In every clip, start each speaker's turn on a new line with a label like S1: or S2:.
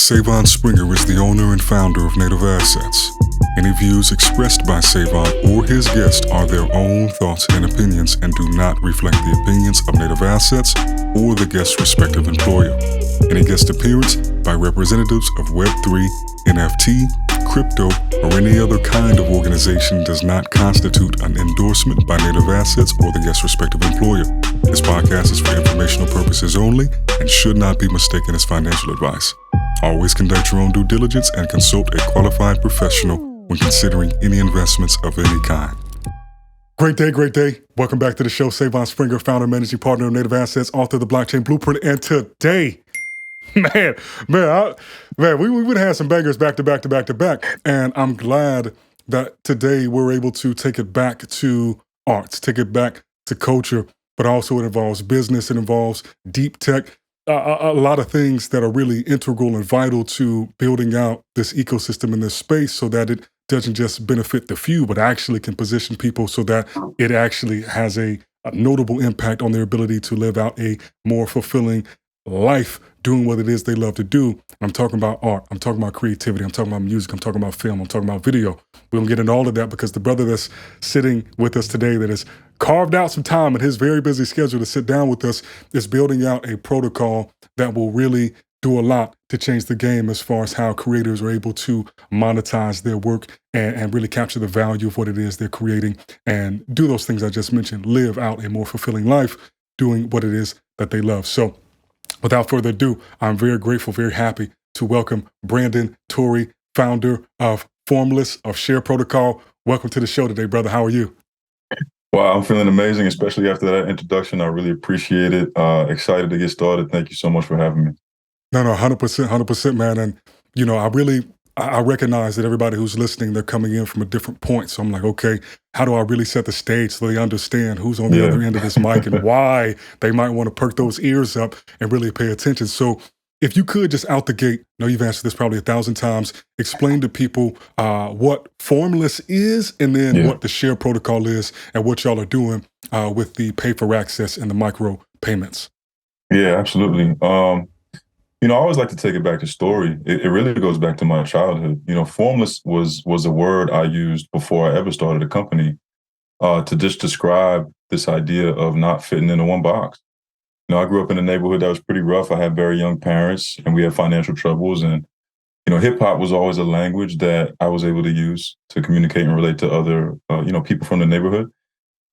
S1: SaeVon Springer is the owner and founder of Native Assets. Any views expressed by SaeVon or his guests are their own thoughts and opinions and do not reflect the opinions of Native Assets or the guest's respective employer. Any guest appearance by representatives of Web3, NFT, crypto, or any other kind of organization does not constitute an endorsement by Native Assets or the guest's respective employer. This podcast is for informational purposes only and should not be mistaken as financial advice. Always conduct your own due diligence and consult a qualified professional when considering any investments of any kind. Great day, great day. Welcome back to the show. SaeVon Springer, founder and managing partner of Native Assets, author of the Blockchain Blueprint. And today, man, we would have some bangers back to back. And I'm glad that today we're able to take it back to arts, take it back to culture, but also it involves business, it involves deep tech, a lot of things that are really integral and vital to building out this ecosystem in this space so that it doesn't just benefit the few, but actually can position people so that it actually has a notable impact on their ability to live out a more fulfilling life doing what it is they love to do. I'm talking about art. I'm talking about creativity. I'm talking about music. I'm talking about film. I'm talking about video. We're going to get into all of that because the brother that's sitting with us today that has carved out some time in his very busy schedule to sit down with us is building out a protocol that will really do a lot to change the game as far as how creators are able to monetize their work and really capture the value of what it is they're creating and do those things I just mentioned, live out a more fulfilling life doing what it is that they love. So without further ado, I'm very grateful, very happy to welcome Brandon Tory, founder of Formless, of Share Protocol. Welcome to the show today, brother. How are you?
S2: Wow, I'm feeling amazing, especially after that introduction. I really appreciate it. Excited to get started. Thank you so much for having me.
S1: No, 100%, man. And, you know, I recognize that everybody who's listening, they're coming in from a different point. So I'm like, okay, how do I really set the stage so they understand who's on the other end of this mic and why they might want to perk those ears up and really pay attention. So if you could just out the gate, I know you've answered this probably 1,000 times, explain to people what Formless is and then what the Share Protocol is and what y'all are doing with the pay for access and the micro payments.
S2: Yeah, absolutely. You know, I always like to take it back to story. It really goes back to my childhood. You know, Formless was a word I used before I ever started a company to just describe this idea of not fitting into one box. You know, I grew up in a neighborhood that was pretty rough. I had very young parents and we had financial troubles. And, you know, hip hop was always a language that I was able to use to communicate and relate to other, people from the neighborhood.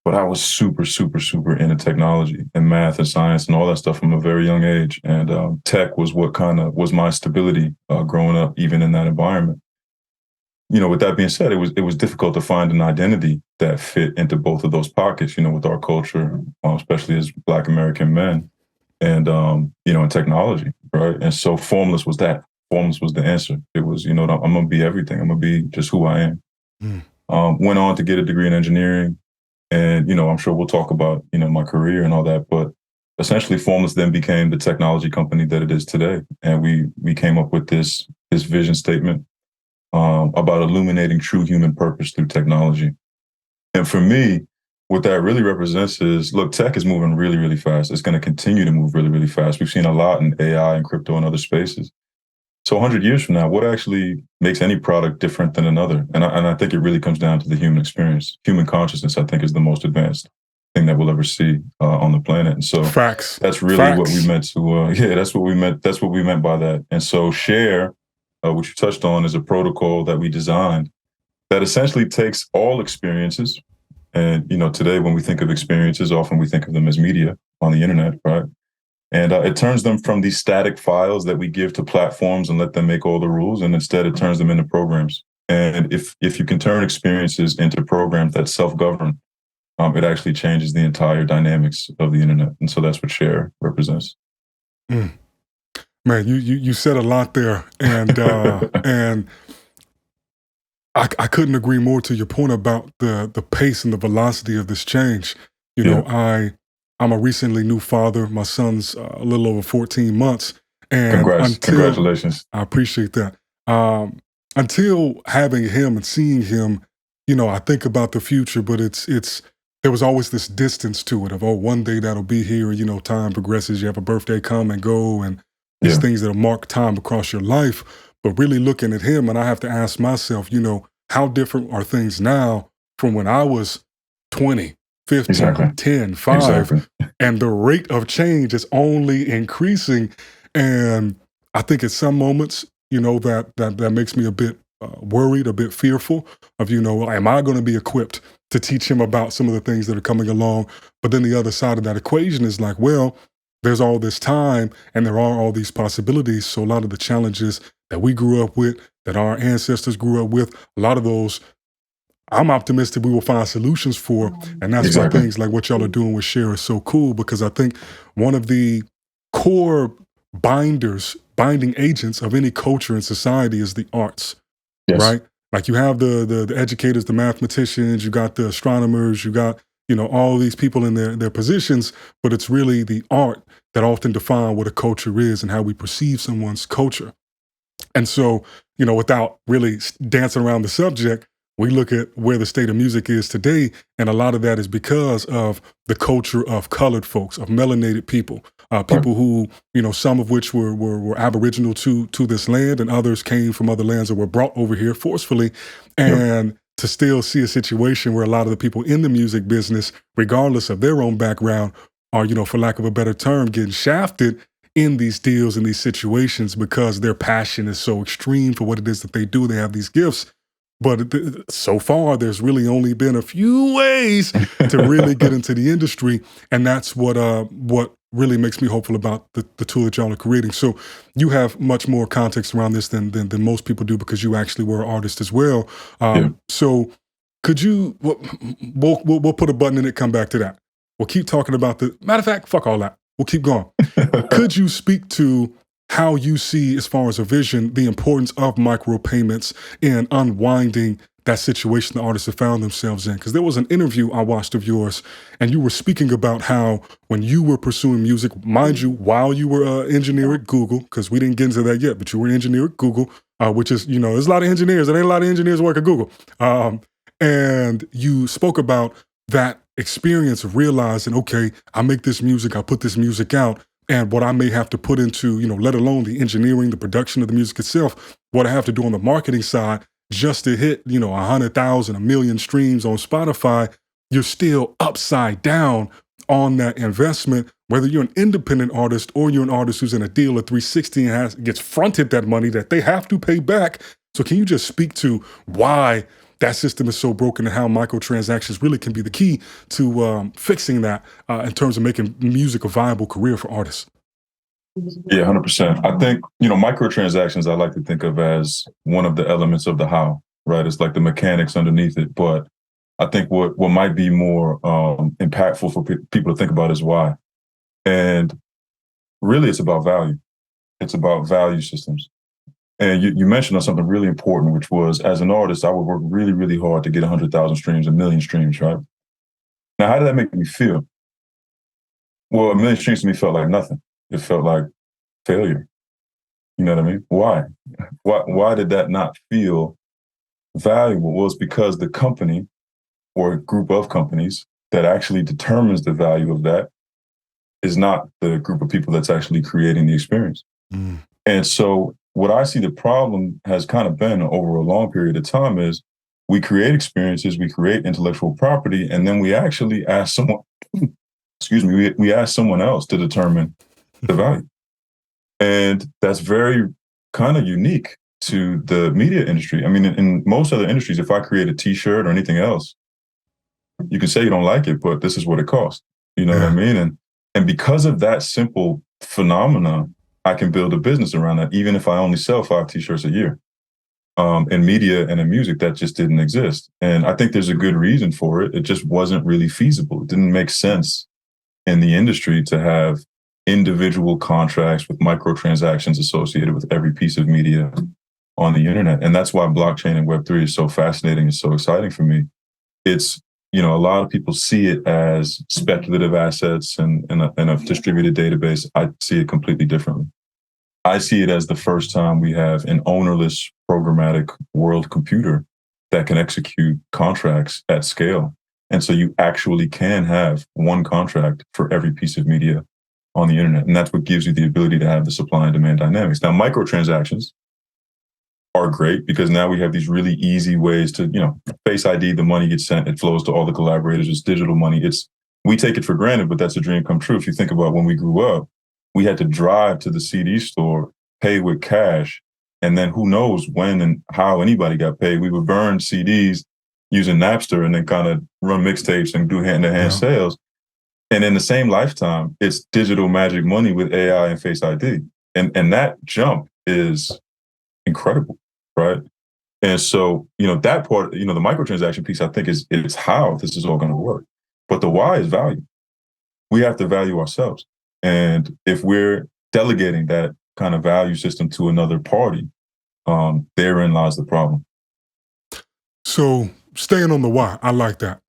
S2: But I was super into technology and math and science and all that stuff from a very young age. And tech was what kind of was my stability growing up, even in that environment. You know, with that being said, it was difficult to find an identity that fit into both of those pockets, you know, with our culture, especially as Black American men and, in technology, right? And so Formless was that. Formless was the answer. It was, I'm going to be everything. I'm going to be just who I am. Went on to get a degree in engineering. And, I'm sure we'll talk about, my career and all that. But essentially, Formless then became the technology company that it is today. And we came up with this vision statement about illuminating true human purpose through technology. And for me, what that really represents is, look, tech is moving really, really fast. It's going to continue to move really, really fast. We've seen a lot in AI and crypto and other spaces. So 100 years from now, what actually makes any product different than another? And I think it really comes down to the human experience. Human consciousness, I think, is the most advanced thing that we'll ever see on the planet. And so that's really what we meant to, that's what we meant. That's what we meant by that. And so Share, which you touched on, is a protocol that we designed that essentially takes all experiences. And, today when we think of experiences, often we think of them as media on the internet, right? And it turns them from these static files that we give to platforms and let them make all the rules. And instead, it turns them into programs. And if you can turn experiences into programs that self-govern, it actually changes the entire dynamics of the internet. And so that's what Share represents.
S1: Man, you said a lot there. And and I couldn't agree more to your point about the pace and the velocity of this change. I'm a recently new father. My son's a little over 14 months. And
S2: congratulations.
S1: I appreciate that. Until having him and seeing him, I think about the future, but there was always this distance to it of, one day that'll be here. Time progresses. You have a birthday come and go. And these things that mark time across your life, but really looking at him, and I have to ask myself, how different are things now from when I was 20, 15, 10, 5, and the rate of change is only increasing. And I think at some moments, that makes me a bit worried, a bit fearful of, am I going to be equipped to teach him about some of the things that are coming along? But then the other side of that equation is like, well, there's all this time and there are all these possibilities. So a lot of the challenges that we grew up with, that our ancestors grew up with, a lot of those, I'm optimistic we will find solutions for. And that's why things like what y'all are doing with Share is so cool, because I think one of the core binding agents of any culture and society is the arts, right? Like you have the educators, the mathematicians, you got the astronomers, you got, all these people in their positions, but it's really the art that often define what a culture is and how we perceive someone's culture. And so, without really dancing around the subject, we look at where the state of music is today, and a lot of that is because of the culture of colored folks, of melanated people, people who, some of which were aboriginal to this land, and others came from other lands that were brought over here forcefully. And to still see a situation where a lot of the people in the music business, regardless of their own background, are, for lack of a better term, getting shafted in these deals, in these situations, because their passion is so extreme for what it is that they do. They have these gifts. But so far, there's really only been a few ways to really get into the industry. And that's what really makes me hopeful about the tool that y'all are creating. So you have much more context around this than most people do, because you actually were an artist as well. So could you, we'll put a button in it, come back to that. We'll keep talking about matter of fact, fuck all that. We'll keep going. Could you speak to how you see, as far as a vision, the importance of micropayments in unwinding that situation the artists have found themselves in? Because there was an interview I watched of yours, and you were speaking about how when you were pursuing music, mind you, while you were an engineer at Google, because we didn't get into that yet, but you were an engineer at Google, which is, there's a lot of engineers. There ain't a lot of engineers work at Google. And you spoke about that experience of realizing, okay, I make this music, I put this music out, and what I may have to put into, let alone the engineering, the production of the music itself, what I have to do on the marketing side just to hit, 100,000, 1 million streams on Spotify, you're still upside down on that investment, whether you're an independent artist or you're an artist who's in a deal at 360 and gets fronted that money that they have to pay back. So can you just speak to why that system is so broken and how microtransactions really can be the key to fixing that in terms of making music a viable career for artists?
S2: Yeah, 100%. I think, microtransactions I like to think of as one of the elements of the how, right? It's like the mechanics underneath it. But I think what might be more impactful for people to think about is why. And really, it's about value. It's about value systems. And you mentioned on something really important, which was, as an artist, I would work really, really hard to get 100,000 streams, 1 million streams, right? Now, how did that make me feel? Well, 1 million streams to me felt like nothing. It felt like failure. You know what I mean? Why? Why did that not feel valuable? Well, it's because the company or a group of companies that actually determines the value of that is not the group of people that's actually creating the experience. And so what I see the problem has kind of been over a long period of time is we create experiences, we create intellectual property, and then we actually ask someone, we ask someone else to determine the value. And that's very kind of unique to the media industry. I mean, in most other industries, if I create a t-shirt or anything else, you can say you don't like it, but this is what it costs. You know what I mean? And because of that simple phenomena, I can build a business around that, even if I only sell 5 t-shirts a year. In media and in music, that just didn't exist. And I think there's a good reason for it. It just wasn't really feasible. It didn't make sense in the industry to have individual contracts with microtransactions associated with every piece of media on the internet. And that's why blockchain and Web3 is so fascinating and so exciting for me. It's, a lot of people see it as speculative assets and a distributed database. I see it completely differently. I see it as the first time we have an ownerless programmatic world computer that can execute contracts at scale. And so you actually can have one contract for every piece of media on the internet. And that's what gives you the ability to have the supply and demand dynamics. Now, microtransactions are great because now we have these really easy ways to, Face ID, the money gets sent, it flows to all the collaborators, it's digital money. We take it for granted, but that's a dream come true. If you think about when we grew up, we had to drive to the CD store, pay with cash, and then who knows when and how anybody got paid. We would burn CDs using Napster and then kind of run mixtapes and do hand-to-hand sales. And in the same lifetime, it's digital magic money with AI and Face ID. And that jump is incredible, right? And so, that part, the microtransaction piece, I think it's how this is all going to work. But the why is value. We have to value ourselves. And if we're delegating that kind of value system to another party, therein lies the problem.
S1: So staying on the why, I like that.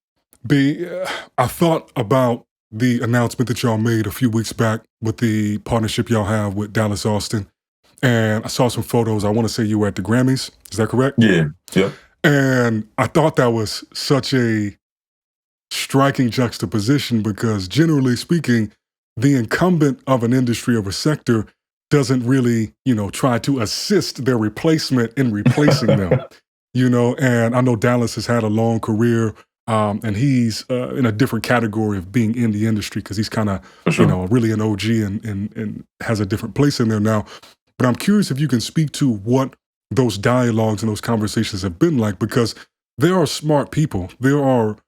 S1: I thought about the announcement that y'all made a few weeks back with the partnership y'all have with Dallas Austin. And I saw some photos. I want to say you were at the Grammys. Is that correct?
S2: Yeah. Yep.
S1: And I thought that was such a striking juxtaposition because generally speaking, the incumbent of an industry or a sector doesn't really, try to assist their replacement in replacing them, and I know Dallas has had a long career and he's in a different category of being in the industry because he's kind of, really an OG and has a different place in there now. But I'm curious if you can speak to what those dialogues and those conversations have been like, because there are smart people, there are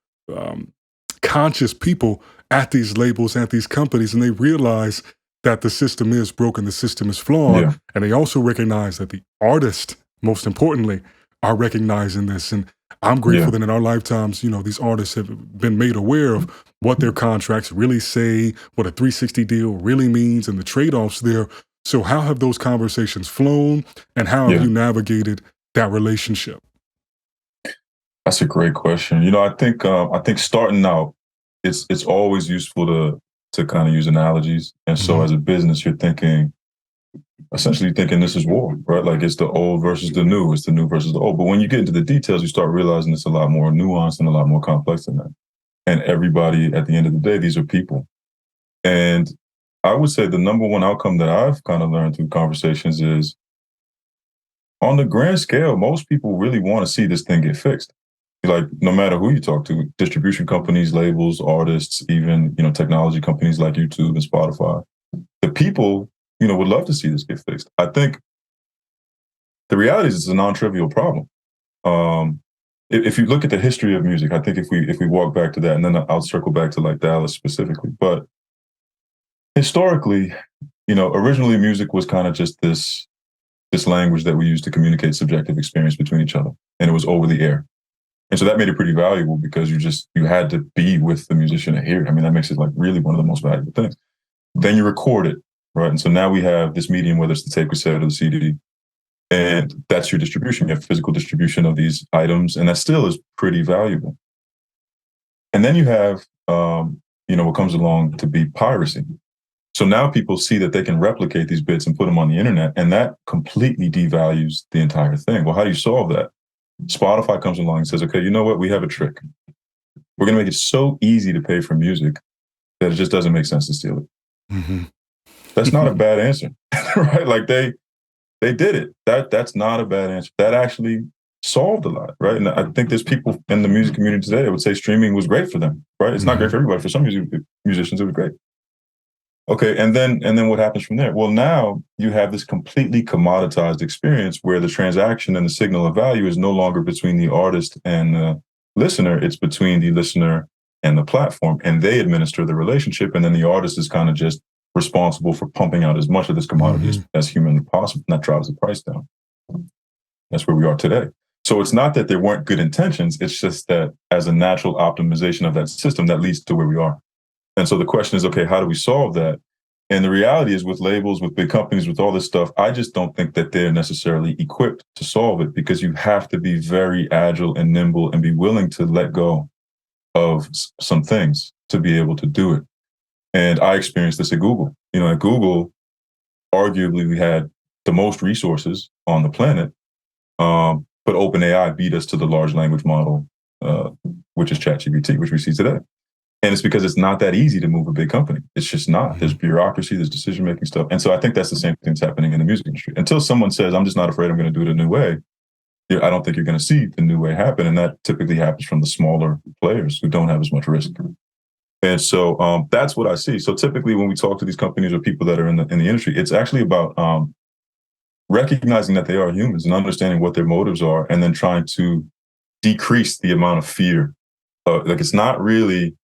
S1: conscious people at these labels, at these companies, and they realize that the system is broken, the system is flawed, and they also recognize that the artists, most importantly, are recognizing this. And I'm grateful that in our lifetimes, these artists have been made aware of what their contracts really say, what a 360 deal really means, and the trade-offs there. So how have those conversations flown, and how have you navigated that relationship?
S2: That's a great question. I think starting out, it's always useful to kind of use analogies. And so as a business, you're essentially thinking this is war, right? Like it's the old versus the new, it's the new versus the old. But when you get into the details, you start realizing it's a lot more nuanced and a lot more complex than that. And everybody, at the end of the day, these are people. And I would say the number one outcome that I've kind of learned through conversations is, on the grand scale, most people really want to see this thing get fixed. Like, no matter who you talk to, distribution companies, labels, artists, even, technology companies like YouTube and Spotify, the people, would love to see this get fixed. I think the reality is it's a non-trivial problem. If you look at the history of music, I think if we walk back to that, and then I'll circle back to like Dallas specifically, but historically, originally music was kind of just this language that we used to communicate subjective experience between each other, and it was over the air. And so that made it pretty valuable because you had to be with the musician to hear it. I mean, that makes it like really one of the most valuable things. Then you record it, right? And so now we have this medium, whether it's the tape cassette or the CD, and that's your distribution. You have physical distribution of these items, and that still is pretty valuable. And then you have, what comes along to be piracy. So now people see that they can replicate these bits and put them on the internet, and that completely devalues the entire thing. Well, how do you solve that? Spotify comes along and says, okay, you know what? We have a trick. We're going to make it so easy to pay for music that it just doesn't make sense to steal it. That's not a bad answer, right? Like they did it. That's not a bad answer. That actually solved a lot, right? And I think there's people in the music community today that would say streaming was great for them, right? It's not great for everybody. For some musicians, it was great. Okay, and then what happens from there? Well, now you have this completely commoditized experience where the transaction and the signal of value is no longer between the artist and the listener. It's between the listener and the platform, and they administer the relationship, and then the artist is kind of just responsible for pumping out as much of this commodity as humanly possible, and that drives the price down. That's where we are today. So it's not that there weren't good intentions, it's just that as a natural optimization of that system, that leads to where we are. And so the question is, okay, how do we solve that? And the reality is, with labels, with big companies, with all this stuff, I just don't think that they're necessarily equipped to solve it, because you have to be very agile and nimble and be willing to let go of some things to be able to do it. And I experienced this at Google. At Google, arguably we had the most resources on the planet, but OpenAI beat us to the large language model, which is ChatGPT, which we see today. And it's because it's not that easy to move a big company. It's just not.
S1: Mhm.
S2: There's bureaucracy, there's decision-making stuff. And so I think that's the same thing that's happening in the music industry. Until someone says, I'm just not afraid, I'm going to do it a new way, I don't think you're going to see the new way happen. And that typically happens from the smaller players who don't have as much risk. And so that's what I see. So typically when we talk to these companies or people that are in the industry, it's actually about recognizing that they are humans and understanding what their motives are, and then trying to decrease the amount of fear. Like, it's not really,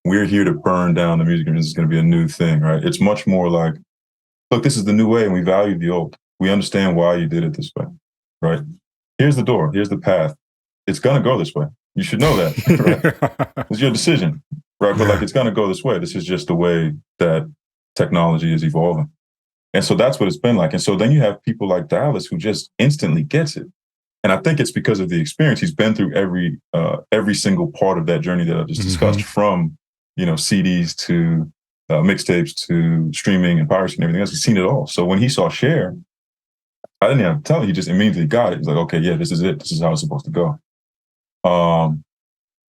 S2: we're here to burn down the music industry, this is going to be a new thing, right? It's much more like, look, this is the new way and we value the old. We understand why you did it this way, right? Here's the door, here's the path. It's going to go this way. You should know that, right? It's your decision, right? But like, it's going to go this way. This is just the way that technology is evolving. And so that's what it's been like. And so then you have people like Dallas who just instantly gets it. And I think it's because of the experience. He's been through every single part of that journey that I just discussed, from, CDs to mixtapes to streaming and piracy and everything else. He's seen it all. So when he saw Share, I didn't have to tell him. He just immediately got it. He's like, okay, yeah, this is it. This is how it's supposed to go.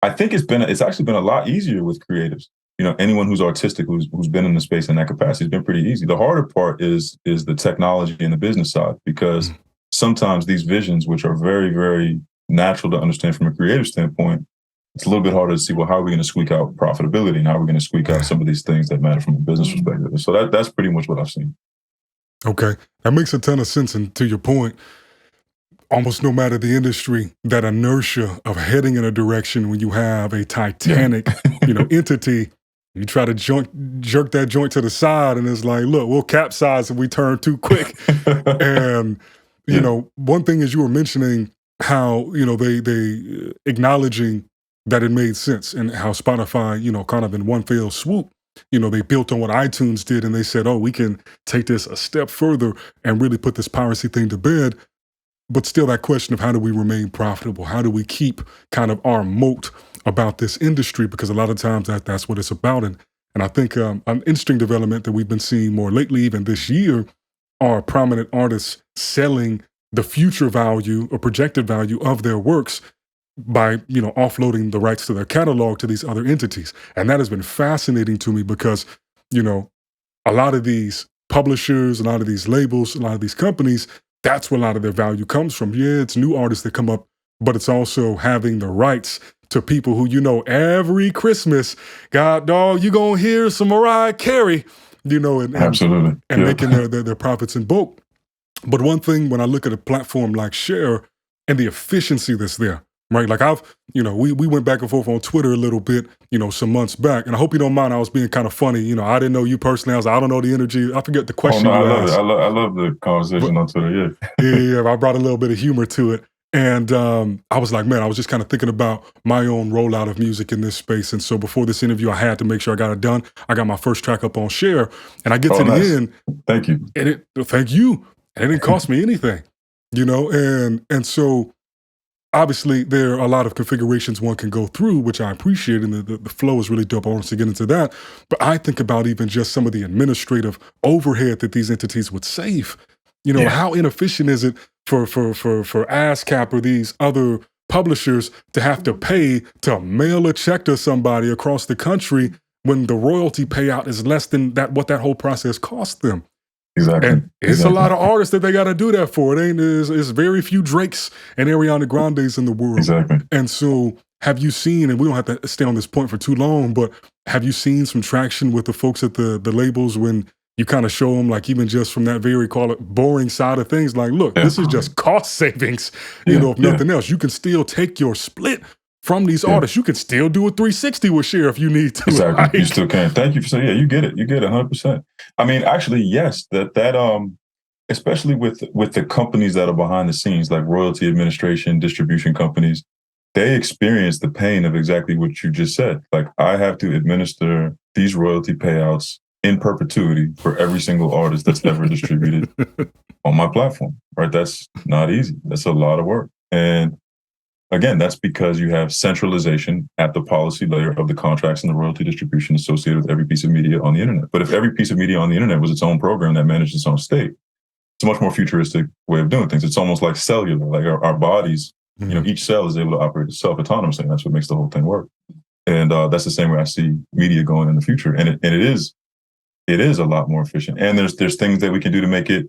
S2: I think it's actually been a lot easier with creatives. Anyone who's artistic, who's been in the space in that capacity, has been pretty easy. The harder part is the technology and the business side, because sometimes these visions, which are very, very natural to understand from a creative standpoint, it's a little bit harder to see, well, how are we going to squeak out profitability, and how are we going to squeak out some of these things that matter from a business perspective? So that's pretty much what I've seen.
S1: Okay. That makes a ton of sense. And to your point, almost no matter the industry, that inertia of heading in a direction when you have a titanic, entity, you try to jerk that joint to the side, and it's like, look, we'll capsize if we turn too quick. And, one thing is, you were mentioning how, they acknowledging that it made sense, and how Spotify, kind of in one fell swoop, they built on what iTunes did, and they said, oh, we can take this a step further and really put this piracy thing to bed. But still, that question of how do we remain profitable? How do we keep kind of our moat about this industry? Because a lot of times that's what it's about. And I think an interesting development that we've been seeing more lately, even this year, are prominent artists selling the future value or projected value of their works by, offloading the rights to their catalog to these other entities. And that has been fascinating to me because, a lot of these publishers, a lot of these labels, a lot of these companies, that's where a lot of their value comes from. Yeah, it's new artists that come up, but it's also having the rights to people who, every Christmas, God, dog, you gonna hear some Mariah Carey, and
S2: Absolutely.
S1: And making their profits in bulk. But one thing, when I look at a platform like Share and the efficiency that's there, right? Like we went back and forth on Twitter a little bit, some months back, and I hope you don't mind, I was being kind of funny. I didn't know you personally. I was like, I don't know the energy. I forget the question.
S2: Oh, no, I love it. I love the conversation on Twitter.
S1: Yeah, I brought a little bit of humor to it. And I was like, man, I was just kind of thinking about my own rollout of music in this space. And so before this interview, I had to make sure I got it done. I got my first track up on Share, and I get to the end.
S2: Thank you.
S1: And thank you. And it didn't cost me anything, and so obviously there are a lot of configurations one can go through, which I appreciate, and the flow is really dope. I want to get into that. But I think about even just some of the administrative overhead that these entities would save. How inefficient is it for ASCAP or these other publishers to have to pay to mail a check to somebody across the country when the royalty payout is less than what that whole process cost them?
S2: Exactly.
S1: And it's a lot of artists that they got to do that for. It's very few Drakes and Ariana Grandes in the world.
S2: Exactly.
S1: And so have you seen, and we don't have to stay on this point for too long, but have you seen some traction with the folks at the labels when you kind of show them, like, even just from that very, call it, boring side of things, like, look, this is just cost savings, if nothing else. You can still take your split from these artists. You can still do a 360 with Share if you need to.
S2: Exactly.
S1: Right?
S2: You still can. Thank you for saying, you get it. You get it 100%. I mean, actually, yes, that especially with the companies that are behind the scenes, like royalty administration, distribution companies, they experience the pain of exactly what you just said. Like, I have to administer these royalty payouts in perpetuity for every single artist that's ever distributed on my platform, right? That's not easy. That's a lot of work. And again, that's because you have centralization at the policy layer of the contracts and the royalty distribution associated with every piece of media on the internet. But if every piece of media on the internet was its own program that managed its own state, it's a much more futuristic way of doing things. It's almost like cellular, like our bodies, each cell is able to operate itself autonomously. And that's what makes the whole thing work. And that's the same way I see media going in the future. And it is a lot more efficient. And there's things that we can do to make it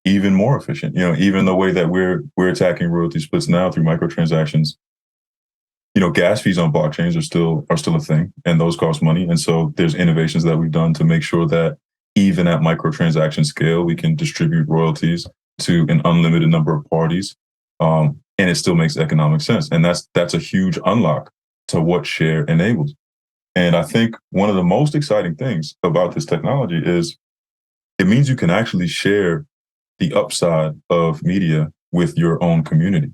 S2: even more efficient. Even the way that we're attacking royalty splits now through microtransactions. Gas fees on blockchains are still a thing, and those cost money. And so there's innovations that we've done to make sure that even at microtransaction scale, we can distribute royalties to an unlimited number of parties, and it still makes economic sense. And that's a huge unlock to what share enables. And I think one of the most exciting things about this technology is it means you can actually share the upside of media with your own community.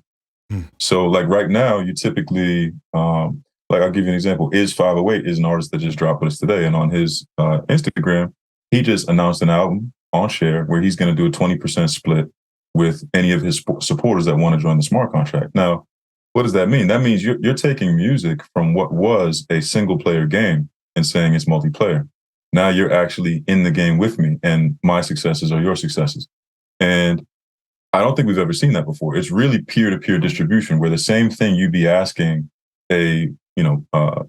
S2: So like right now, you typically, like I'll give you an example. Is508 is an artist that just dropped with us today. And on his Instagram, he just announced an album on Share where he's going to do a 20% split with any of his supporters that want to join the smart contract. Now, what does that mean? That means you're taking music from what was a single player game and saying it's multiplayer. Now you're actually in the game with me, and my successes are your successes. And I don't think we've ever seen that before. It's really peer-to-peer distribution where the same thing you'd be asking a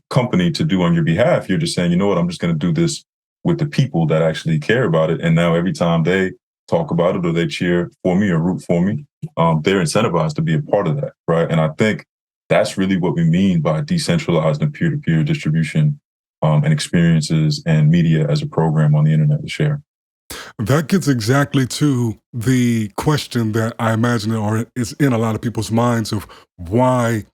S2: company to do on your behalf, you're just saying, you know what, I'm just going to do this with the people that actually care about it. And now every time they talk about it or they cheer for me or root for me, they're incentivized to be a part of that, right? And I think that's really what we mean by decentralized and peer-to-peer distribution and experiences and media as a program on the internet to share.
S1: That gets exactly to the question that I imagine is in a lot of people's minds of why,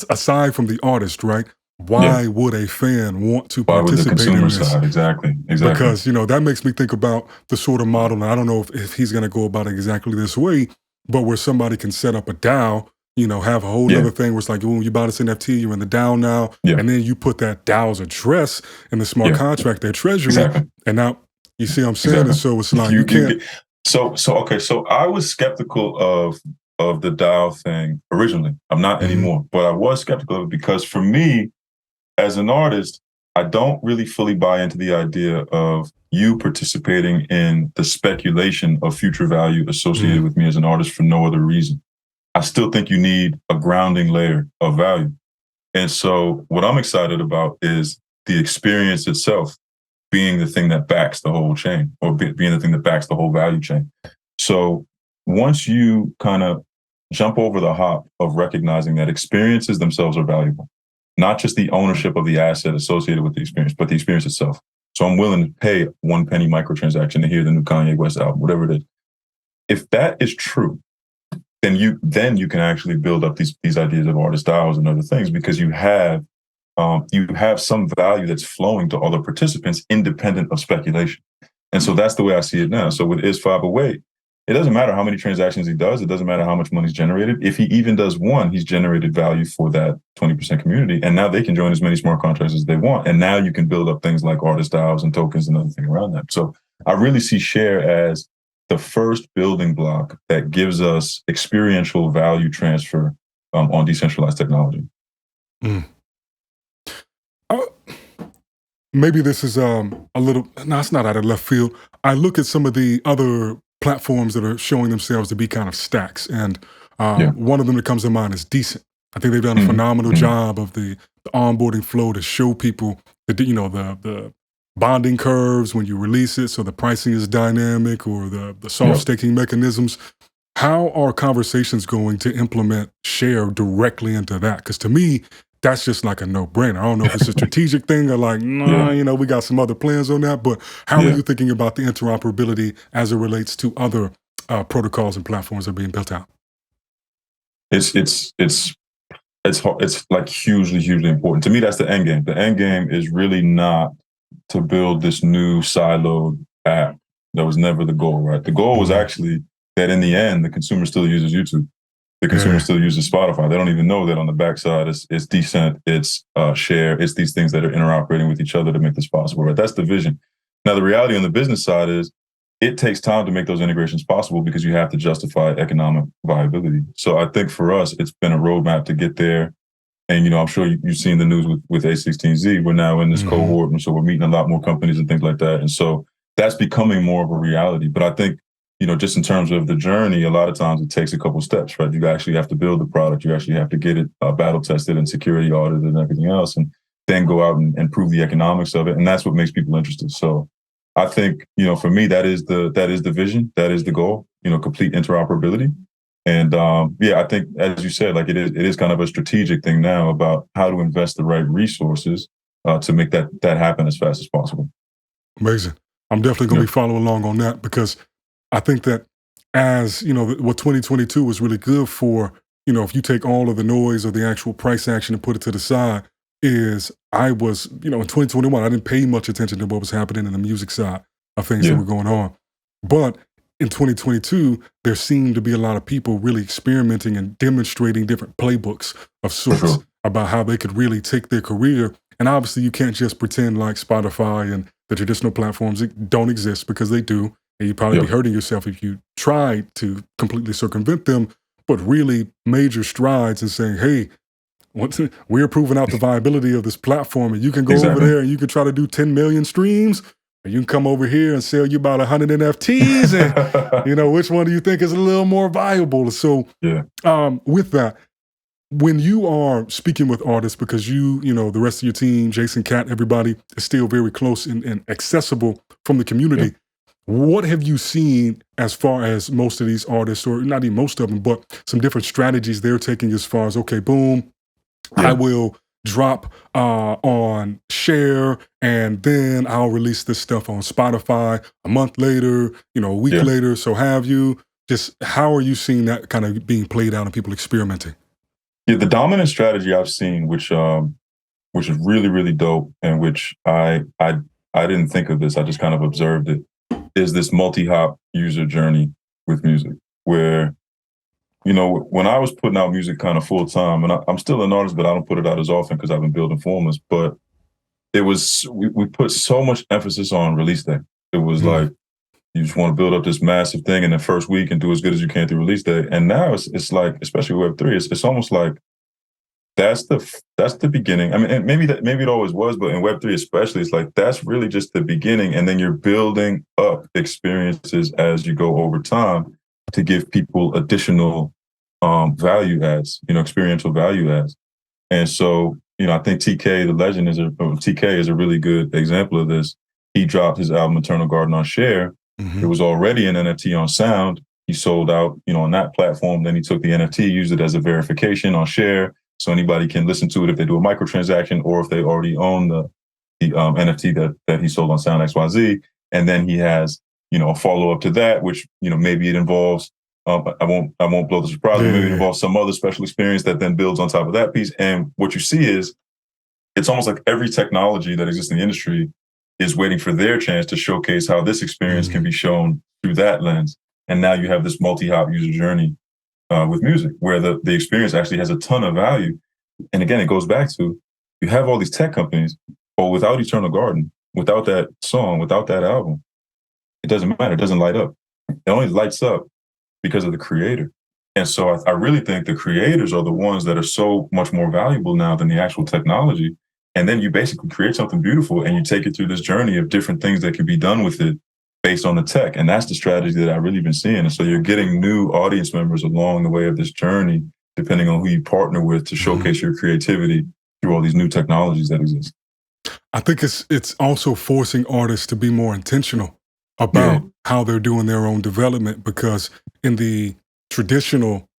S1: aside from the artist, right? Why would a fan want to participate in this?
S2: Side? Exactly.
S1: Because, that makes me think about the sort of model, and I don't know if he's going to go about it exactly this way, but where somebody can set up a DAO, have a whole other thing where it's like, when you buy this NFT, you're in the DAO now, and then you put that DAO's address in the smart contract, their treasury, and now, you see what I'm saying? And so it's like, you can't.
S2: So I was skeptical of the DAO thing originally. I'm not anymore, but I was skeptical of it because for me, as an artist, I don't really fully buy into the idea of you participating in the speculation of future value associated with me as an artist for no other reason. I still think you need a grounding layer of value. And so what I'm excited about is the experience itself being the thing that backs the whole chain, or being the thing that backs the whole value chain. So once you kind of jump over the hop of recognizing that experiences themselves are valuable, not just the ownership of the asset associated with the experience, but the experience itself. So I'm willing to pay 1 penny microtransaction to hear the new Kanye West album, whatever it is. If that is true, then you can actually build up these ideas of artist DAOs and other things, because you have some value that's flowing to other participants independent of speculation. And so that's the way I see it now. So with Is508, it doesn't matter how many transactions he does. It doesn't matter how much money's generated. If he even does one, he's generated value for that 20% community. And now they can join as many smart contracts as they want. And now you can build up things like artist DAOs and tokens and other things around that. So I really see Share as the first building block that gives us experiential value transfer on decentralized technology.
S1: Maybe this is a little, no, it's not out of left field. I look at some of the other platforms that are showing themselves to be kind of stacks. And one of them that comes to mind is Decent. I think they've done a phenomenal job of the onboarding flow to show people the bonding curves when you release it, so the pricing is dynamic, or the soft staking mechanisms. How are conversations going to implement Share directly into that? Because to me, that's just like a no-brainer. I don't know if it's a strategic thing or like, we got some other plans on that, but how are you thinking about the interoperability as it relates to other protocols and platforms that are being built out?
S2: It's like hugely important. To me, that's the end game. The end game is really not to build this new siloed app. That was never the goal, right? The goal was actually that in the end, the consumer still uses YouTube. The consumer still uses Spotify. They don't even know that on the backside it's Decent, it's Share, it's these things that are interoperating with each other to make this possible, right? That's the vision. Now, the reality on the business side is it takes time to make those integrations possible because you have to justify economic viability. So I think for us, it's been a roadmap to get there. And, I'm sure you've seen the news with A16Z. We're now in this cohort, and so we're meeting a lot more companies and things like that. And so that's becoming more of a reality. But I think, just in terms of the journey, a lot of times it takes a couple steps, right? You actually have to build the product. You actually have to get it battle tested and security audited and everything else. And then go out and prove the economics of it. And that's what makes people interested. So I think, for me, that is the vision, that is the goal, complete interoperability. And I think, as you said, like it is kind of a strategic thing now about how to invest the right resources to make that happen as fast as possible.
S1: Amazing. I'm definitely going to be following along on that, because I think that, as what 2022 was really good for, if you take all of the noise of the actual price action and put it to the side, is I was, in 2021, I didn't pay much attention to what was happening in the music side of things that were going on. But in 2022, there seemed to be a lot of people really experimenting and demonstrating different playbooks of sorts about how they could really take their career. And obviously, you can't just pretend like Spotify and the traditional platforms don't exist, because they do. And you'd probably be hurting yourself if you tried to completely circumvent them, but really major strides in saying, hey, we're proving out the viability of this platform, and you can go over there and you can try to do 10 million streams, or you can come over here and sell you about 100 NFTs, and which one do you think is a little more viable? So with that, when you are speaking with artists, because the rest of your team, Jason, Cat, everybody is still very close and accessible from the community, what have you seen as far as most of these artists, or not even most of them, but some different strategies they're taking as far as, okay, boom, I will drop on Share, and then I'll release this stuff on Spotify a month later, a week later, so have you. Just how are you seeing that kind of being played out and people experimenting?
S2: Yeah, the dominant strategy I've seen, which is really, really dope, and which I didn't think of this, I just kind of observed it, is this multi-hop user journey with music, where, when I was putting out music kind of full time, and I'm still an artist, but I don't put it out as often because I've been building Formless, but it was, we put so much emphasis on release day. It was like, you just want to build up this massive thing in the first week and do as good as you can through release day. And now it's like, especially with Web3, it's almost like that's the beginning. I mean, and maybe it always was, but in Web3 especially, it's like that's really just the beginning, and then you're building up experiences as you go over time to give people additional value adds, experiential value adds. And so, I think TK, the legend, TK is a really good example of this. He dropped his album Eternal Garden on Share. It was already an NFT on Sound. He sold out, on that platform. Then he took the NFT, used it as a verification on Share, so anybody can listen to it if they do a microtransaction or if they already own the NFT that he sold on Sound XYZ. And then he has, a follow up to that, which, maybe it involves, I won't blow the surprise, but maybe it involves some other special experience that then builds on top of that piece. And what you see is, it's almost like every technology that exists in the industry is waiting for their chance to showcase how this experience can be shown through that lens. And now you have this multi-hop user journey with music, where the experience actually has a ton of value. And again, it goes back to, you have all these tech companies, but without Eternal Garden, without that song, without that album, it doesn't matter. It doesn't light up. It only lights up because of the creator. And so I really think the creators are the ones that are so much more valuable now than the actual technology. And then you basically create something beautiful, and you take it through this journey of different things that can be done with it based on the tech. And that's the strategy that I've really been seeing. And so you're getting new audience members along the way of this journey, depending on who you partner with to showcase your creativity through all these new technologies that exist.
S1: I think it's also forcing artists to be more intentional about how they're doing their own development, because in the traditional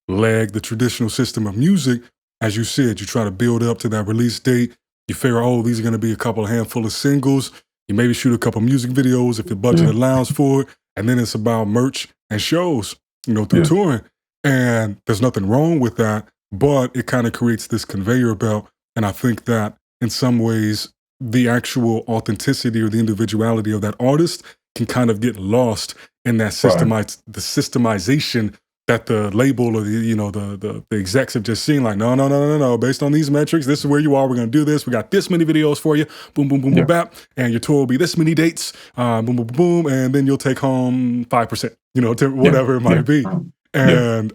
S1: the traditional system of music, as you said, you try to build up to that release date. You figure, these are going to be a couple of handful of singles. You maybe shoot a couple music videos if your budget allows for it. And then it's about merch and shows, through touring. And there's nothing wrong with that, but it kind of creates this conveyor belt. And I think that in some ways, the actual authenticity or the individuality of that artist can kind of get lost in that the systemization that the label or the execs have just seen, like, no. Based on these metrics, this is where you are. We're going to do this. We got this many videos for you. Boom, boom, boom, boom, bap. And your tour will be this many dates. Boom, boom, boom. And then you'll take home 5%, whatever it might be. And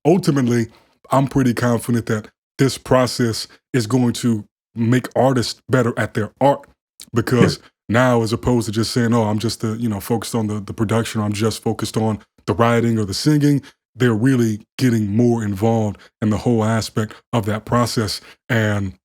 S1: ultimately, I'm pretty confident that this process is going to make artists better at their art, because now, as opposed to just saying, I'm just focused on the production, I'm just focused on the writing or the singing, they're really getting more involved in the whole aspect of that process. And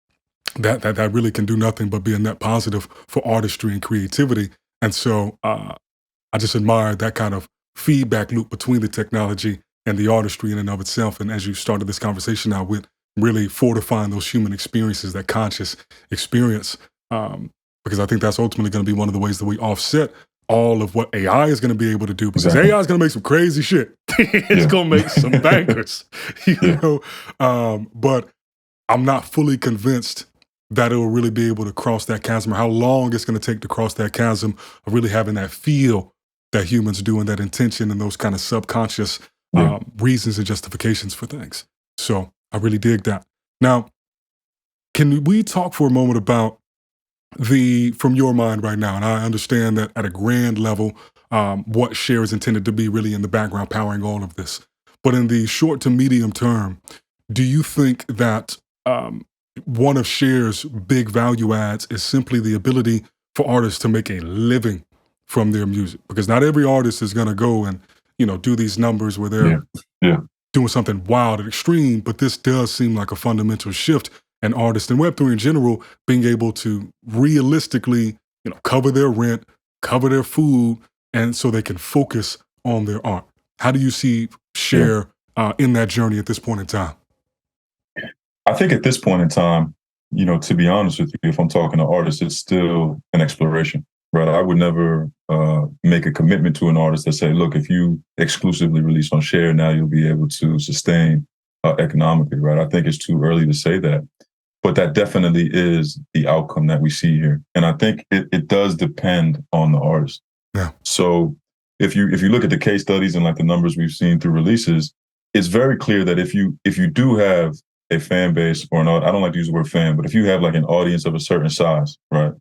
S1: that really can do nothing but be a net positive for artistry and creativity. And so I just admire that kind of feedback loop between the technology and the artistry in and of itself. And as you started this conversation now with really fortifying those human experiences, that conscious experience, because I think that's ultimately going to be one of the ways that we offset all of what AI is going to be able to do, because AI is going to make some crazy shit. It's going to make some bangers, you know? But I'm not fully convinced that it will really be able to cross that chasm, or how long it's going to take to cross that chasm of really having that feel that humans do, and that intention and those kind of subconscious reasons and justifications for things. So I really dig that. Now, can we talk for a moment about from your mind right now? And I understand that at a grand level, what Cher is intended to be really in the background powering all of this. But in the short to medium term, do you think that one of Cher's big value adds is simply the ability for artists to make a living from their music? Because not every artist is going to go and, do these numbers where they're doing something wild and extreme, but this does seem like a fundamental shift in artists and Web3 in general being able to realistically, cover their rent, cover their food, and so they can focus on their art. How do you see Cher in that journey at this point in time?
S2: I think at this point in time, to be honest with you, if I'm talking to artists, it's still an exploration, right? I would never make a commitment to an artist that say, look, if you exclusively release on Cher, now you'll be able to sustain economically, right? I think it's too early to say that, but that definitely is the outcome that we see here. And I think it does depend on the artist.
S1: Yeah.
S2: So if you look at the case studies and like the numbers we've seen through releases, it's very clear that if you do have a fan base, or I don't like to use the word fan, but if you have like an audience of a certain size, right?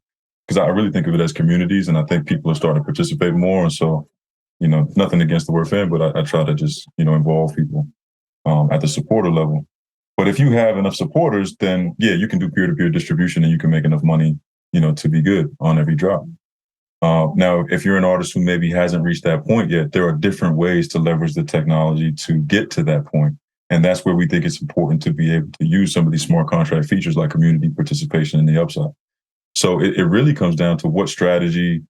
S2: Because I really think of it as communities, and I think people are starting to participate more. And so, nothing against the word fan, but I try to just, involve people at the supporter level. But if you have enough supporters, then you can do peer-to-peer distribution and you can make enough money, to be good on every drop. Now, if you're an artist who maybe hasn't reached that point yet, there are different ways to leverage the technology to get to that point. And that's where we think it's important to be able to use some of these smart contract features like community participation in the upside. So it really comes down to what strategy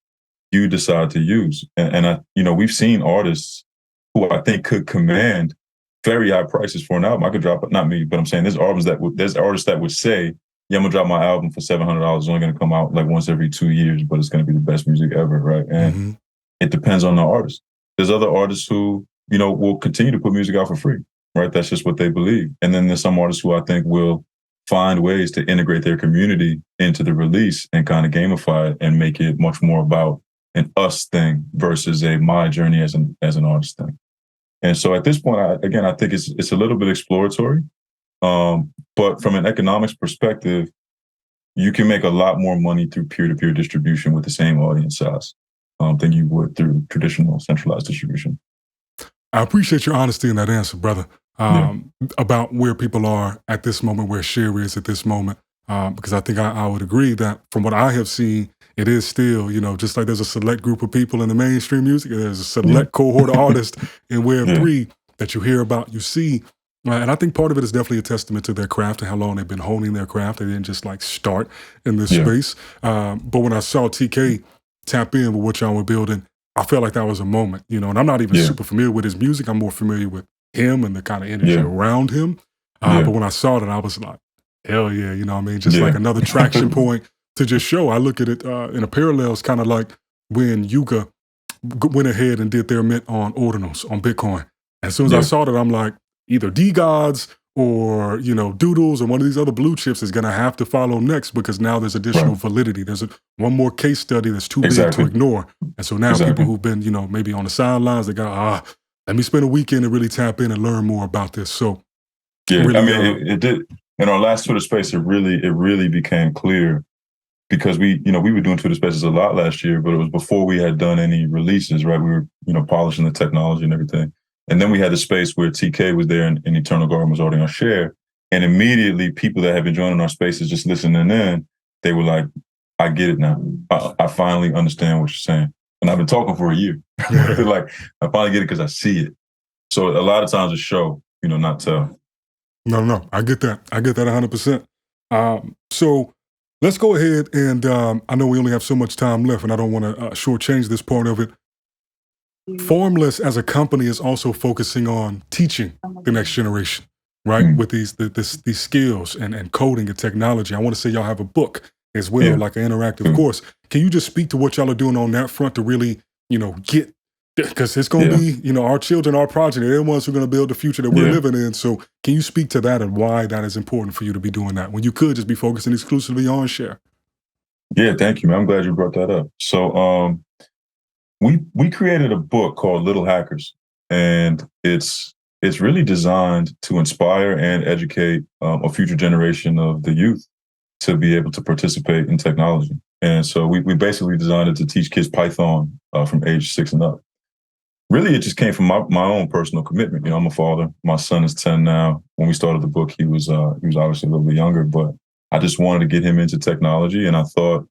S2: you decide to use. And we've seen artists who I think could command very high prices for an album. I could drop, not me, but I'm saying there's artists that would say, I'm gonna drop my album for $700. It's only gonna come out like once every 2 years, but it's gonna be the best music ever, right? And it depends on the artist. There's other artists who, will continue to put music out for free. Right, that's just what they believe. And then there's some artists who I think will find ways to integrate their community into the release and kind of gamify it and make it much more about an us thing versus a my journey as an artist thing. And so at this point, I think it's a little bit exploratory. But from an economics perspective, you can make a lot more money through peer-to-peer distribution with the same audience size than you would through traditional centralized distribution.
S1: I appreciate your honesty in that answer, brother, about where people are at this moment, where Cher is at this moment, because I think I would agree that from what I have seen, it is still, just like there's a select group of people in the mainstream music, there's a select cohort of artists in Web3 that you hear about, you see. And I think part of it is definitely a testament to their craft and how long they've been honing their craft. They didn't just like start in this space. But when I saw TK tap in with what y'all were building, I felt like that was a moment, and I'm not even super familiar with his music. I'm more familiar with him and the kind of energy around him. But when I saw that, I was like, hell yeah, just like another traction point to just show. I look at it in a parallel. It's kind of like when Yuga went ahead and did their mint on ordinals on Bitcoin. As soon as I saw that, I'm like, either D-Gods or, Doodles or one of these other blue chips is going to have to follow next, because now there's additional validity. There's one more case study that's too big to ignore. And so now people who've been, maybe on the sidelines, they got, let me spend a weekend and really tap in and learn more about this. So
S2: really, it did. In our last Twitter space, it really became clear, because we were doing Twitter spaces a lot last year, but it was before we had done any releases, right? We were, polishing the technology and everything. And then we had the space where TK was there and Eternal Garden was already on Cher. And immediately people that have been joining our spaces, just listening in, they were like, I get it now. I finally understand what you're saying. And I've been talking for a year. Like, I finally get it because I see it. So a lot of times it's show, not tell.
S1: No, I get that. I get that 100%. So Let's go ahead and I know we only have so much time left, and I don't want to shortchange this part of it. Formless as a company is also focusing on teaching the next generation, right?
S2: Mm.
S1: With these skills and coding and technology. I want to say y'all have a book as well,
S2: Yeah.
S1: like an interactive course. Can you just speak to what y'all are doing on that front to really, get, because it's going to
S2: Yeah.
S1: be, our children, our progeny, they're the ones who are going to build the future that we're
S2: Yeah.
S1: living in. So can you speak to that and why that is important for you to be doing that when you could just be focusing exclusively on share?
S2: Yeah. Thank you, man. I'm glad you brought that up. So, we created a book called Little Hackers, and it's really designed to inspire and educate a future generation of the youth to be able to participate in technology. And so we basically designed it to teach kids Python from age 6 and up. Really, it just came from my own personal commitment. I'm a father. My son is 10 now. When we started the book, he was obviously a little bit younger, but I just wanted to get him into technology. And I thought,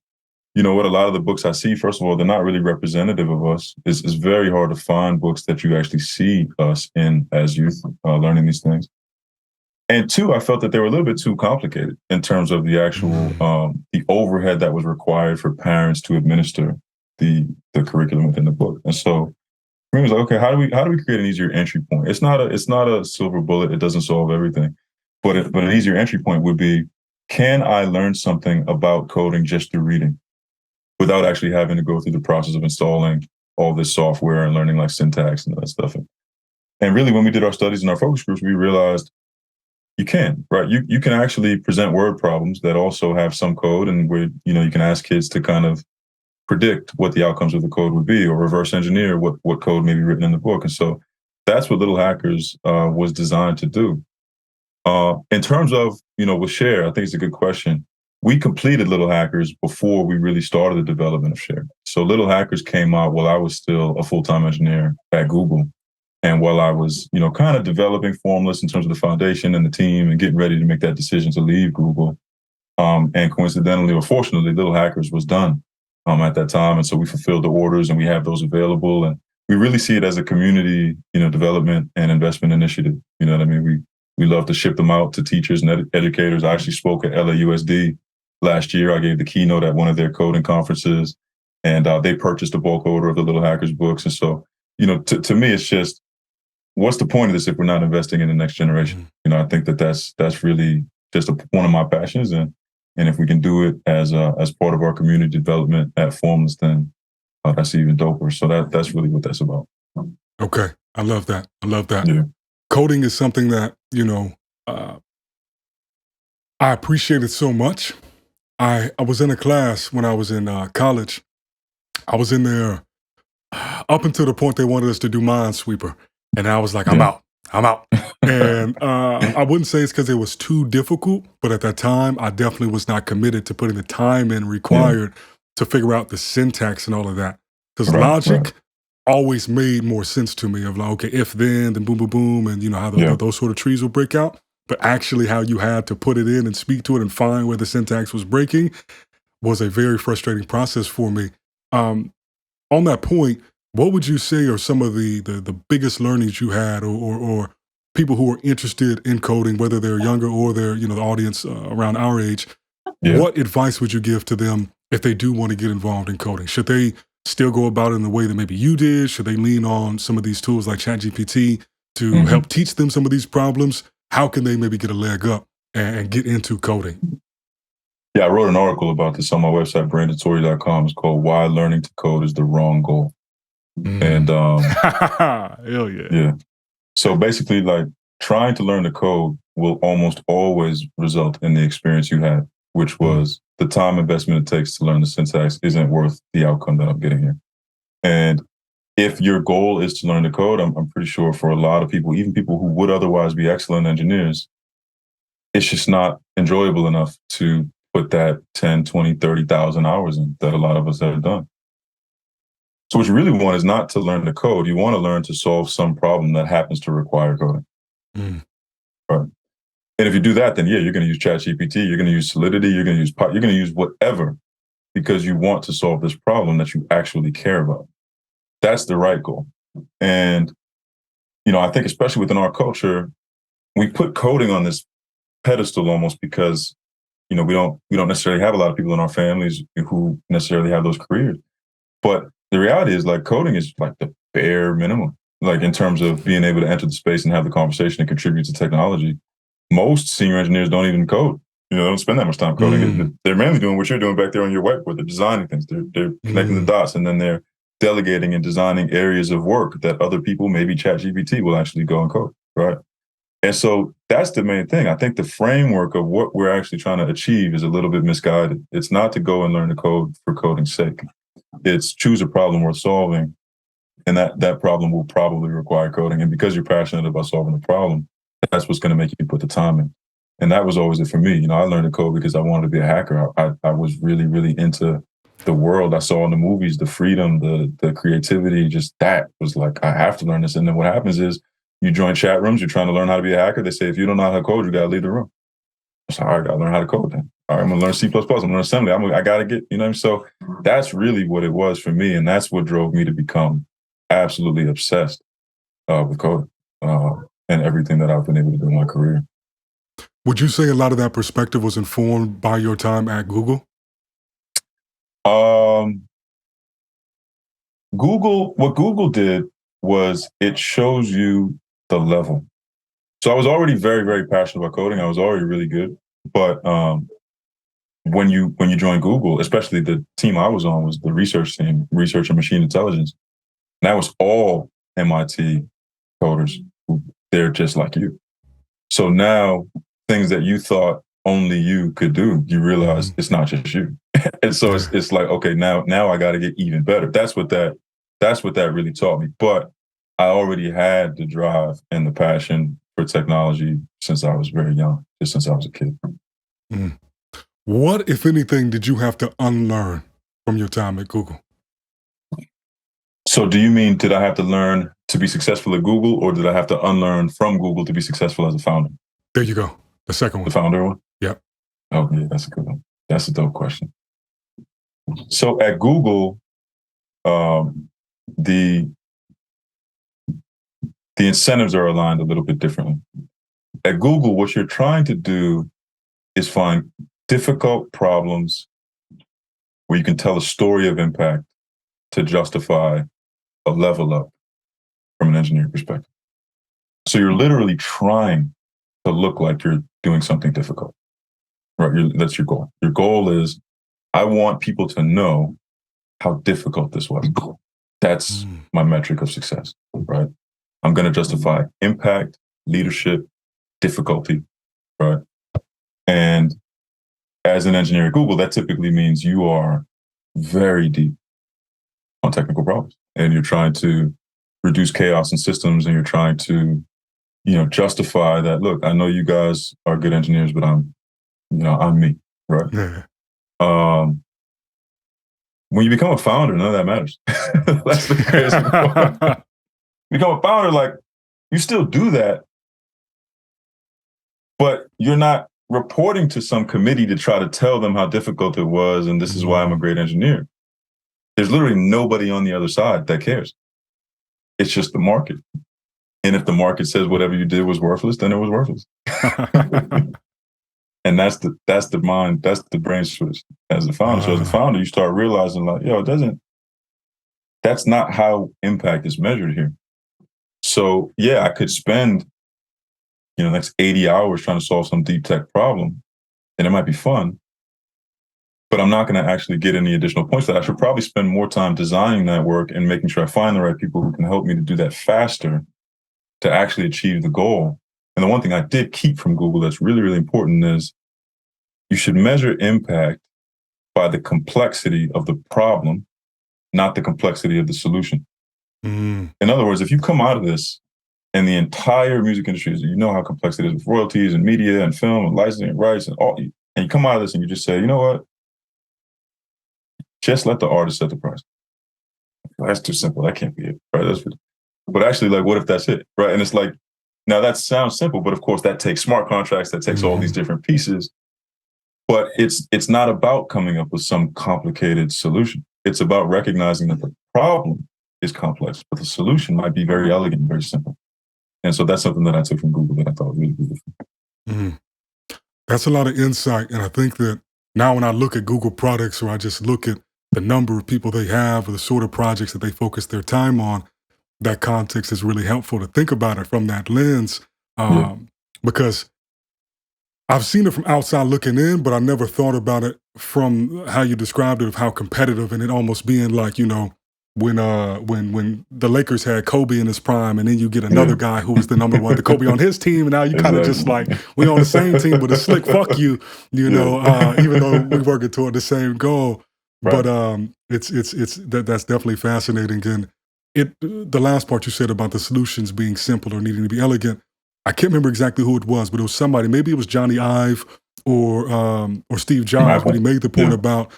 S2: what a lot of the books I see, first of all, they're not really representative of us. It's very hard to find books that you actually see us in as youth learning these things. And two, I felt that they were a little bit too complicated in terms of the actual the overhead that was required for parents to administer the curriculum within the book. And so for me, it was like, okay, how do we create an easier entry point? It's not a silver bullet. It doesn't solve everything, but an easier entry point would be, can I learn something about coding just through reading, without actually having to go through the process of installing all this software and learning like syntax and all that stuff. And really, when we did our studies in our focus groups, we realized you can, right? You can actually present word problems that also have some code, and where you can ask kids to kind of predict what the outcomes of the code would be, or reverse engineer what code may be written in the book. And so that's what Little Hackers was designed to do. In terms of with Share, I think it's a good question. We completed Little Hackers before we really started the development of Share. So Little Hackers came out while I was still a full-time engineer at Google, and while I was kind of developing Formless in terms of the foundation and the team and getting ready to make that decision to leave Google. And coincidentally or fortunately, Little Hackers was done at that time, and so we fulfilled the orders and we have those available, and we really see it as a community development and investment initiative. You know what I mean? We love to ship them out to teachers and educators. I actually spoke at LAUSD last year. I gave the keynote at one of their coding conferences, and they purchased a bulk order of the Little Hackers books. And so, to me, it's just, what's the point of this if we're not investing in the next generation? I think that's really just one of my passions, and if we can do it as part of our community development at Formless, then that's even doper. So that's really what that's about.
S1: Okay. I love that. I love that.
S2: Yeah.
S1: Coding is something that, I appreciate it so much. I was in a class when I was in college. I was in there up until the point they wanted us to do Minesweeper. And I was like, I'm
S2: Yeah.
S1: out. I'm out. And I wouldn't say it's because it was too difficult, but at that time, I definitely was not committed to putting the time in required to figure out the syntax and all of that. Because logic always made more sense to me of like, okay, if then boom, boom, boom, and how those sort of trees will break out. But actually how you had to put it in and speak to it and find where the syntax was breaking was a very frustrating process for me. On that point, what would you say are some of the biggest learnings you had, or people who are interested in coding, whether they're younger or they're the audience around our age?
S2: Yeah.
S1: What advice would you give to them if they do want to get involved in coding? Should they still go about it in the way that maybe you did? Should they lean on some of these tools like ChatGPT to help teach them some of these problems? How can they maybe get a leg up and get into coding?
S2: Yeah, I wrote an article about this on my website, Tory.com. It's called "Why Learning to Code is the Wrong Goal." And
S1: hell yeah.
S2: yeah. So basically, like, trying to learn to code will almost always result in the experience you had, which was the time investment it takes to learn the syntax isn't worth the outcome that I'm getting here. And if your goal is to learn to code, I'm pretty sure for a lot of people, even people who would otherwise be excellent engineers, it's just not enjoyable enough to put that 10, 20, 30,000 hours in that a lot of us have done. So what you really want is not to learn to code. You want to learn to solve some problem that happens to require coding. Right. And if you do that, then yeah, you're going to use ChatGPT, you're going to use Solidity, you're going to use whatever, because you want to solve this problem that you actually care about. That's the right goal. And I think especially within our culture, we put coding on this pedestal almost because we don't necessarily have a lot of people in our families who necessarily have those careers. But the reality is, like, coding is like the bare minimum, like in terms of being able to enter the space and have the conversation and contribute to technology. Most senior engineers don't even code. They don't spend that much time coding. They're mainly doing what you're doing back there on your whiteboard. They're designing things. They're connecting the dots, and then they're delegating and designing areas of work that other people, maybe ChatGPT, will actually go and code, right? And so that's the main thing. I think the framework of what we're actually trying to achieve is a little bit misguided. It's not to go and learn to code for coding's sake. It's choose a problem worth solving, and that problem will probably require coding. And because you're passionate about solving the problem, that's what's going to make you put the time in. And that was always it for me. I learned to code because I wanted to be a hacker. I was really, really into the world I saw in the movies, the freedom, the creativity, just that was like, I have to learn this. And then what happens is you join chat rooms, you're trying to learn how to be a hacker. They say, if you don't know how to code, you got to leave the room. I said, all right, I got to learn how to code then. All right, I'm going to learn C++, I'm going to learn assembly. I got to get, so that's really what it was for me. And that's what drove me to become absolutely obsessed with coding and everything that I've been able to do in my career.
S1: Would you say a lot of that perspective was informed by your time at Google?
S2: What Google did was it shows you the level. So I was already very, very passionate about coding. I was already really good. But when you join Google, especially the team I was on was the research team, research and machine intelligence. And that was all MIT coders. They're just like you. So now things that you thought only you could do, you realize it's not just you. And so it's like, okay, now I got to get even better. That's what that really taught me. But I already had the drive and the passion for technology since I was very young, just since I was a kid.
S1: What, if anything, did you have to unlearn from your time at Google?
S2: So do you mean, did I have to learn to be successful at Google, or did I have to unlearn from Google to be successful as a founder?
S1: There you go. The second one.
S2: The founder one?
S1: Yep.
S2: Oh, yeah, that's a good one. That's a dope question. So at Google, the incentives are aligned a little bit differently. At Google, what you're trying to do is find difficult problems where you can tell a story of impact to justify a level up from an engineering perspective. So you're literally trying to look like you're doing something difficult, right? That's your goal. Your goal is, I want people to know how difficult this was. That's my metric of success, right? I'm going to justify impact, leadership, difficulty, right? And as an engineer at Google, that typically means you are very deep on technical problems, and you're trying to reduce chaos in systems, and you're trying to, justify that, look, I know you guys are good engineers, but I'm me, right?
S1: Yeah.
S2: When you become a founder, none of that matters. That's the crazy part. Become a founder, like, you still do that, but you're not reporting to some committee to try to tell them how difficult it was, and this is why I'm a great engineer. There's literally nobody on the other side that cares. It's just the market. And if the market says whatever you did was worthless, then it was worthless. And that's the brain switch as a founder. So as a founder, you start realizing, like, that's not how impact is measured here. So yeah, I could spend, the next 80 hours trying to solve some deep tech problem, and it might be fun, but I'm not going to actually get any additional points. That I should probably spend more time designing that work and making sure I find the right people who can help me to do that faster to actually achieve the goal. And the one thing I did keep from Google that's really, really important is you should measure impact by the complexity of the problem, not the complexity of the solution. In other words, if you come out of this and the entire music industry, you know how complex it is with royalties and media and film and licensing and rights and all, and you come out of this and you just say, you know what? Just let the artist set the price. That's too simple. That can't be it, right? But actually, like, what if that's it, right? And it's like, now that sounds simple, but of course that takes smart contracts, that takes all these different pieces. But it's not about coming up with some complicated solution. It's about recognizing that the problem is complex, but the solution might be very elegant, very simple. And so that's something that I took from Google that I thought was really beautiful.
S1: That's a lot of insight, and I think that now when I look at Google products or I just look at the number of people they have or the sort of projects that they focus their time on, that context is really helpful to think about it from that lens,
S2: Yeah.
S1: because I've seen it from outside looking in, but I never thought about it from how you described it, of how competitive and it almost being like, when the Lakers had Kobe in his prime, and then you get another
S2: Yeah.
S1: guy who was the number one, the Kobe on his team, and now you kind of just like,
S2: Exactly.
S1: we on the same team, but a slick fuck you,
S2: Yeah.
S1: even though we're working toward the same goal. But
S2: Right.
S1: that's definitely fascinating. And the last part you said about the solutions being simple or needing to be elegant, I can't remember exactly who it was, but it was somebody. Maybe it was Johnny Ive or Steve
S2: From
S1: Jobs, but he
S2: Apple.
S1: made the point
S2: Yeah.
S1: about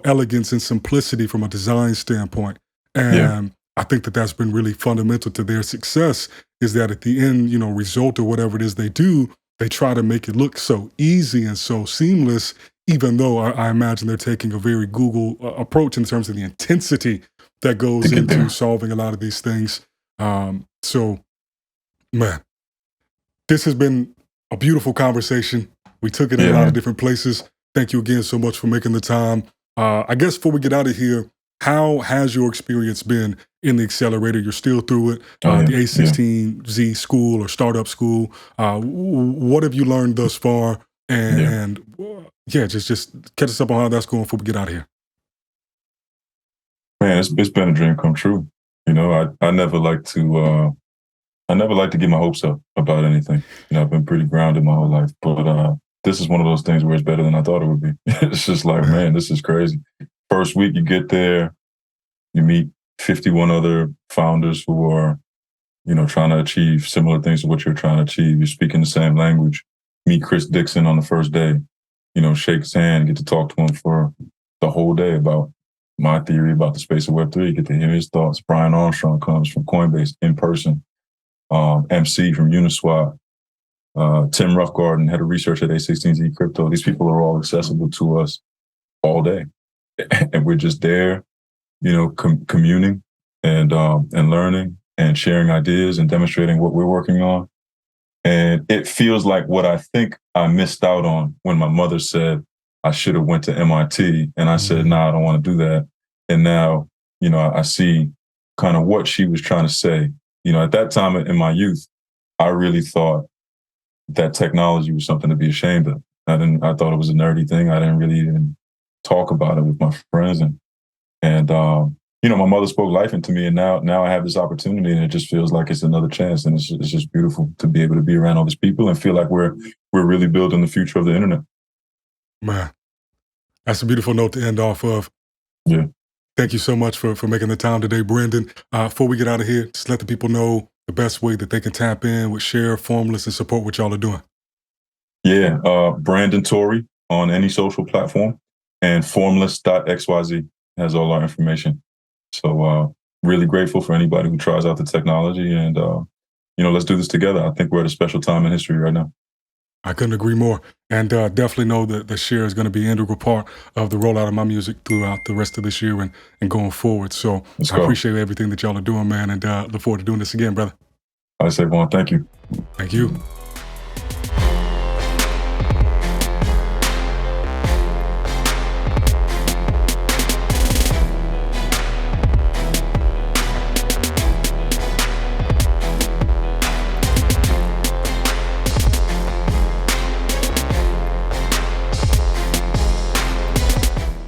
S1: elegance and simplicity from a design standpoint.
S2: Yeah.
S1: And I think that that's been really fundamental to their success. Is that at the end, result or whatever it is they do, they try to make it look so easy and so seamless. Even though I imagine they're taking a very Google approach in terms of the intensity that
S2: To
S1: goes
S2: get
S1: into
S2: there.
S1: solving a lot of these things. So, man, this has been a beautiful conversation. We took it in a
S2: Yeah,
S1: lot of
S2: man.
S1: different places. Thank you again so much for making the time. I guess before we get out of here, how has your experience been in the accelerator? You're still through it,
S2: Oh yeah.
S1: the
S2: Yeah.
S1: A16Z school or startup school. What have you learned thus far?
S2: Yeah.
S1: Yeah, just catch us up on how that's going before we get out of here.
S2: Man, it's been a dream come true. I never like to get my hopes up about anything. I've been pretty grounded my whole life, but this is one of those things where it's better than I thought it would be. It's just like,
S1: Man,
S2: man, this is crazy. First week you get there, you meet 51 other founders who are, trying to achieve similar things to what you're trying to achieve. You're speaking the same language. Meet Chris Dixon on the first day, shake his hand, get to talk to him for the whole day about my theory about the space of Web3, get to hear his thoughts. Brian Armstrong comes from Coinbase in person. MC from Uniswap, Tim Roughgarden, head of research at A16Z Crypto. These people are all accessible to us all day. And we're just there, communing and learning and sharing ideas and demonstrating what we're working on. And it feels like what I think I missed out on when my mother said I should have went to MIT, and I said,
S1: mm,
S2: nah, I don't want to do that. And now, I see kind of what she was trying to say. At that time in my youth, I really thought that technology was something to be ashamed of. I thought it was a nerdy thing. I didn't really even talk about it with my friends. And my mother spoke life into me, and now I have this opportunity, and it just feels like it's another chance. And it's just beautiful to be able to be around all these people and feel like we're really building the future of the internet.
S1: man, that's a beautiful note to end off of.
S2: Yeah.
S1: Thank you so much for making the time today, Brendan. Before we get out of here, just let the people know the best way that they can tap in with Share, Formless, and support what y'all are doing.
S2: Yeah. Brandon Tory on any social platform, and Formless.xyz has all our information. So really grateful for anybody who tries out the technology, and let's do this together. I think we're at a special time in history right now.
S1: I couldn't agree more. And definitely know that the Share is going to be an integral part of the rollout of my music throughout the rest of this year and going forward. So
S2: Let's
S1: I
S2: go.
S1: appreciate everything that y'all are doing, man, and look forward to doing this again, brother.
S2: I say, Vaughn, thank you.
S1: Thank you.